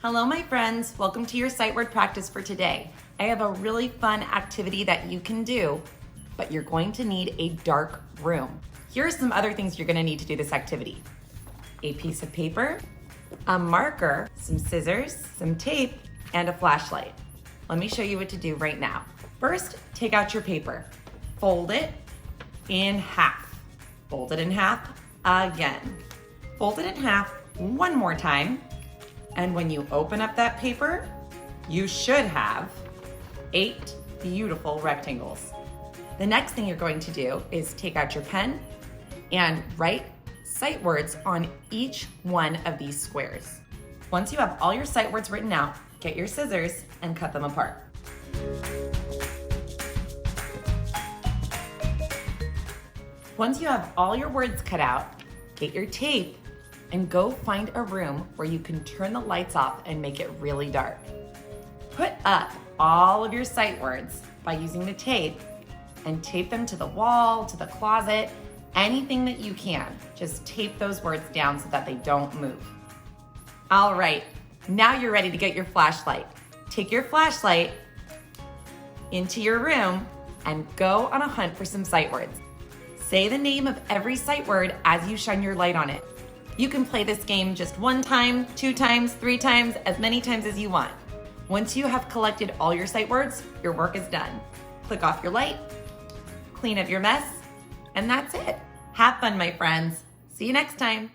Hello, my friends. Welcome to your sight word practice for today. I have a really fun activity that you can do, but you're going to need a dark room. Here are some other things you're going to need to do this activity. A piece of paper, a marker, some scissors, some tape, and a flashlight. Let me show you what to do right now. First, take out your paper. Fold it in half. Fold it in half again. Fold it in half one more time. And when you open up that paper, you should have 8 beautiful rectangles. The next thing you're going to do is take out your pen and write sight words on each one of these squares. Once you have all your sight words written out, get your scissors and cut them apart. Once you have all your words cut out, get your tape and go find a room where you can turn the lights off and make it really dark. Put up all of your sight words by using the tape and tape them to the wall, to the closet, anything that you can. Just tape those words down so that they don't move. All right, now you're ready to get your flashlight. Take your flashlight into your room and go on a hunt for some sight words. Say the name of every sight word as you shine your light on it. You can play this game just 1 time, 2 times, 3 times, as many times as you want. Once you have collected all your sight words, your work is done. Click off your light, clean up your mess, and that's it. Have fun, my friends. See you next time.